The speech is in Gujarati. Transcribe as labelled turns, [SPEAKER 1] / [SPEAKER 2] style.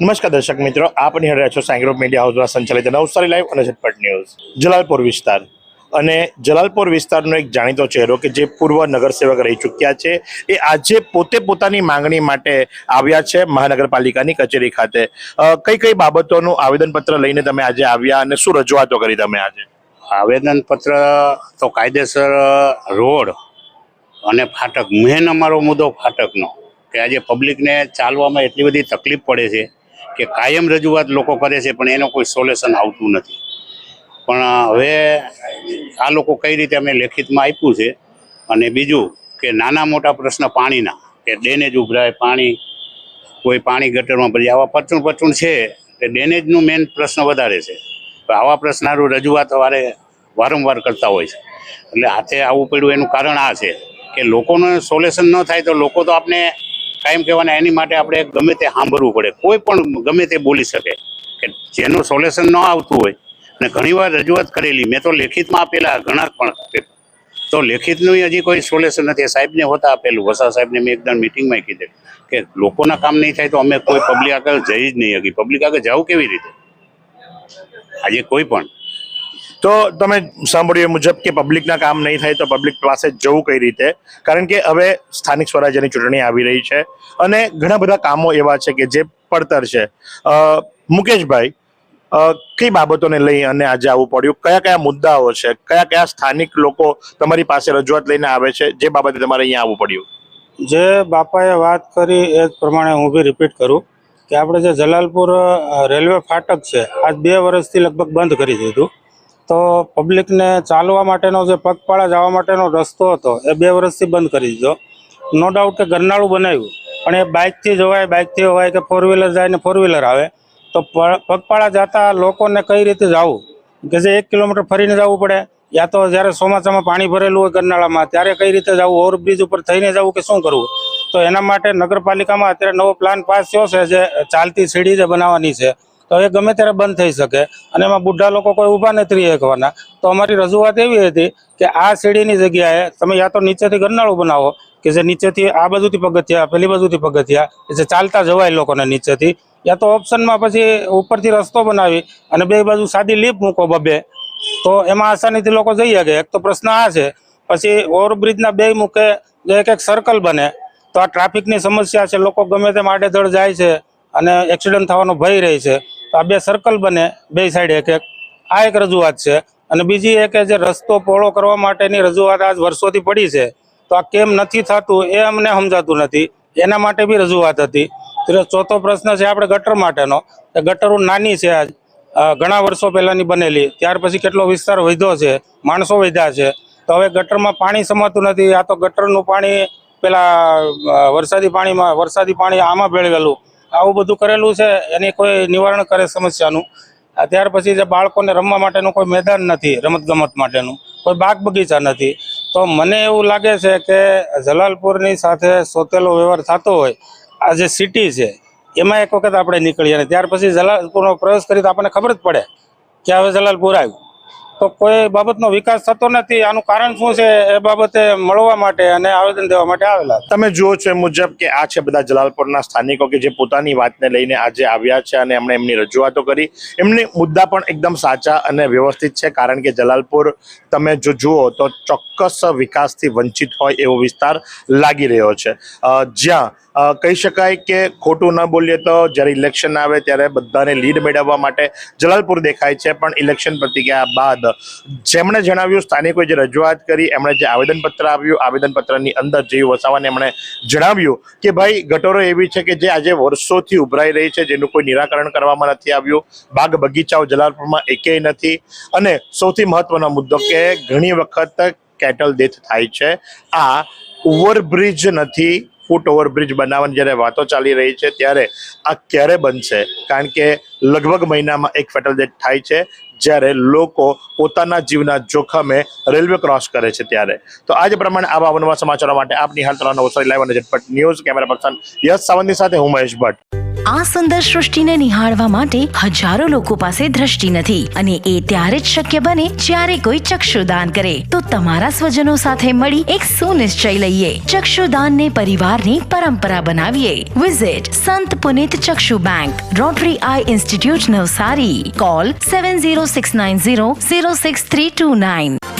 [SPEAKER 1] નમસ્કાર દર્શક મિત્રો, આપ નિહાળી રહ્યા છો સાઈ ગ્રુપ મીડિયા હાઉસ દ્વારા સંચાલિત નવસારી લાઈવ અને ઝટપટ ન્યૂઝ। જલાલપુર વિસ્તાર અને જલાલપુર વિસ્તારનો એક જાણીતો ચહેરો કે જે પૂર્વ નગરસેવક રહી ચૂક્યા છે, એ આજે પોતે પોતાની માંગણી માટે આવ્યા છે મહાનગરપાલિકાની કચેરી ખાતે। કઈ કઈ બાબતોનું આવેદનપત્ર લઈને તમે આજે આવ્યા અને શું રજૂઆતો કરી તમે આજે?
[SPEAKER 2] આવેદનપત્ર તો કાયદેસર રોડ અને ફાટક, મેન અમારો મુદ્દો ફાટકનો કે આજે પબ્લિકને ચાલવામાં એટલી બધી તકલીફ પડે છે કે કાયમ રજૂઆત લોકો કરે છે પણ એનો કોઈ સોલ્યુશન આવતું નથી। પણ હવે આ લોકો કઈ રીતે અમે લેખિતમાં આપ્યું છે। અને બીજું કે નાના મોટા પ્રશ્ન પાણીના, કે ડેનેજ ઉભરાય, કોઈ પાણી ગટરમાં ભરી, આવા પરચુણ છે કે ડેનેજનું મેન પ્રશ્ન વધારે છે। આવા પ્રશ્નારું રજૂઆત વારંવાર કરતા હોય છે, એટલે હાથે આવવું પડ્યું। એનું કારણ આ છે કે લોકોનું સોલ્યુશન ન થાય તો લોકો તો આપણે કાયમ કહેવાના, એની માટે આપણે ગમે તે સાંભળવું પડે। કોઈ પણ ગમે તે બોલી શકે કે જેનું સોલ્યુશન ન આવતું હોય, અને ઘણીવાર રજૂઆત કરેલી, મેં તો લેખિતમાં આપેલા ઘણા, પણ તો લેખિતનું હજી કોઈ સોલ્યુશન નથી। સાહેબને હોતા આપેલું, વસા સાહેબને મેં એકદમ મિટિંગમાં કીધું કે લોકોના કામ નહીં થાય તો અમે કોઈ પબ્લિક આગળ જઈ જ નહીં શકી। પબ્લિક આગળ જવું કેવી રીતે આજે કોઈ પણ?
[SPEAKER 1] તો તમે સાંભળ્યું એ મુજબ કે પબ્લિકના કામ નહીં થાય તો પબ્લિક પાસે જવું કઈ રીતે? કારણ કે હવે સ્થાનિક સ્વરાજ્યની ચૂંટણી આવી રહી છે અને ઘણા બધા કામો એવા છે કે જે પડતર છે। મુકેશભાઈ, કઈ બાબતોને લઈ અને આજે આવવું પડ્યું? કયા કયા મુદ્દાઓ છે? કયા કયા સ્થાનિક લોકો તમારી પાસે રજૂઆત લઈને આવે છે જે બાબતે તમારે અહીંયા આવવું પડ્યું?
[SPEAKER 3] જે બાપાએ વાત કરી એ જ પ્રમાણે હું બી રિપીટ કરું કે આપણે જે જલાલપુર રેલવે ફાટક છે, આજ 2 વર્ષથી લગભગ બંધ કરી દીધું। તો પબ્લિકને ચાલવા માટેનો જે પગપાળા જવા માટેનો રસ્તો હતો એ 2 વર્ષથી બંધ કરી દીધો। નો ડાઉટ કે ગરનાળું બનાવ્યું, પણ એ બાઇકથી જવાય, બાઇકથી હોવાય કે 4 વ્હીલર જાય ને 4 વ્હીલર આવે, તો પગપાળા જતા લોકોને કઈ રીતે જવું? કે જે 1 કિલોમીટર ફરીને જવું પડે, યા તો જ્યારે ચોમાસામાં પાણી ભરેલું હોય ગરનાળામાં ત્યારે કઈ રીતે જવું? ઓવરબ્રિજ ઉપર થઈને જવું કે શું કરવું? તો એના માટે નગરપાલિકામાં અત્યારે નવો પ્લાન પાસ થયો છે, જે ચાલતી સીડી જે બનાવવાની છે, તો એ ગમે ત્યારે બંધ થઈ શકે અને એમાં બુઢા લોકો કોઈ ઊભા નથી રહી શકવાના। તો અમારી રજૂઆત એવી હતી કે આ સીડીની જગ્યાએ તમે યા તો નીચેથી ગરનાળું બનાવો કે જે નીચેથી આ બાજુથી પગથિયા, પેલી બાજુથી પગથિયા, જે ચાલતા જવાય લોકોને નીચેથી, યા તો ઓપ્શનમાં પછી ઉપરથી રસ્તો બનાવી અને 2 બાજુ સાદી લીપ મૂકો 2, તો એમાં આસાનીથી લોકો જઈ શકે। એક તો પ્રશ્ન આ છે। પછી ઓવરબ્રિજના 2 મૂકે, જે એક સર્કલ બને, તો આ ટ્રાફિકની સમસ્યા છે, લોકો ગમે તેમ આડેધડ જાય છે અને એક્સિડન્ટ થવાનો ભય રહે છે। તો આ 2 સર્કલ બને 2 સાઈડ એક, આ એક રજૂઆત છે। અને બીજી એ કે જે રસ્તો પહોળો કરવા માટેની રજૂઆત આજ વર્ષોથી પડી છે, તો આ કેમ નથી થતું એ અમને સમજાતું નથી, એના માટે બી રજૂઆત હતી। ચોથો પ્રશ્ન છે આપણે ગટર માટેનો, કે ગટરો નાની છે, આજ ઘણા વર્ષો પહેલાની બનેલી, ત્યાર પછી કેટલો વિસ્તાર વધ્યો છે, માણસો વધ્યા છે, તો હવે ગટરમાં પાણી સમાતું નથી। આ તો ગટરનું પાણી પેલા વરસાદી પાણી આમાં ભેળવેલું, આવું બધું કરેલું છે, એની કોઈ નિવારણ કરે સમસ્યાનું। ત્યાર પછી જે બાળકોને રમવા માટેનું કોઈ મેદાન નથી, રમતગમત માટેનું કોઈ બાગ બગીચા નથી। તો મને એવું લાગે છે કે જલાલપુરની સાથે સોતેલો વ્યવહાર થતો હોય, આ જે સિટી છે એમાં એક વખત આપણે નીકળીએ અને ત્યાર પછી જલાલપુરનો પ્રવેશ કરી તો આપણને ખબર જ પડે કે હવે જલાલપુર આવ્યું, તો કોઈ બાબતનો વિકાસ થતો નથી। આનું કારણ શું છે એ બાબતે મળવા માટે અને આવેદન દેવા માટે આવેલા।
[SPEAKER 1] તમે જુઓ છો એ મુજબ કે આ છે બધા જલાલપુરના સ્થાનિકો કે જે પોતાની વાતને લઈને આજે આવ્યા છે અને એમણે એમની રજૂઆતો કરી। એમની મુદ્દા પણ એકદમ સાચા અને વ્યવસ્થિત છે, કારણ કે જલાલપુર તમે જો જુઓ તો ચોક્કસ વિકાસથી વંચિત હોય એવો વિસ્તાર લાગી રહ્યો છે, જ્યાં કહી શકાય કે ખોટું ન બોલીએ તો જ્યારે ઇલેક્શન આવે ત્યારે બધાને લીડ મેળવવા માટે જલાલપુર દેખાય છે, પણ ઇલેક્શન પતી ગયા બાદ જેમણે જણાવ્યું, સ્થાનિકોએ જે રજૂઆત કરી, એમણે જે આવેદનપત્ર આવ્યું, આવેદનપત્રની અંદર જીવ વસાવાને એમણે જણાવ્યું કે ભાઈ ગટરો એવી છે કે જે આજે વર્ષોથી ઉભરાઈ રહી છે, જેનું કોઈ નિરાકરણ કરવામાં નથી આવ્યું। બાગ બગીચાઓ જલાલપુરમાં એકેય નથી, અને સૌથી મહત્વનો મુદ્દો કે ઘણી વખત કેટલ ડેથ થાય છે। આ ઓવરબ્રિજ નથી, ફૂટ ઓવરબ્રિજ બનાવવાની જ્યારે વાતો ચાલી રહી છે ત્યારે આ ક્યારે બનશે? કારણ કે લગભગ મહિનામાં એક ફેટલ ડેથ થાય છે જ્યારે લોકો પોતાના જીવના જોખમે રેલવે ક્રોસ કરે છે ત્યારે। તો આજે પ્રમાણે આવા અવનવા સમાચારો માટે આપ નિહાળતા રહો નવસારી લાઈવ અને ઝટપટ ન્યૂઝ। કેમેરા પર્સન યશ સાવંતની સાથે હું મહેશ ભટ્ટ।
[SPEAKER 4] આ સુંદર સૃષ્ટિને નિહાળવા માટે હજારો લોકો પાસે દ્રષ્ટિ નથી અને એ ત્યારે જ શક્ય બને જ્યારે કોઈ ચક્ષુદાન કરે. તો તમારા સ્વજનો સાથે મળી એક સુનિશ્ચય લઈએ. ચક્ષુદાનને પરિવારની પરંપરા બનાવીએ. Visit Sant Punit Chakshu Bank, Rotary Eye Institute Navsari. Call 7069006329.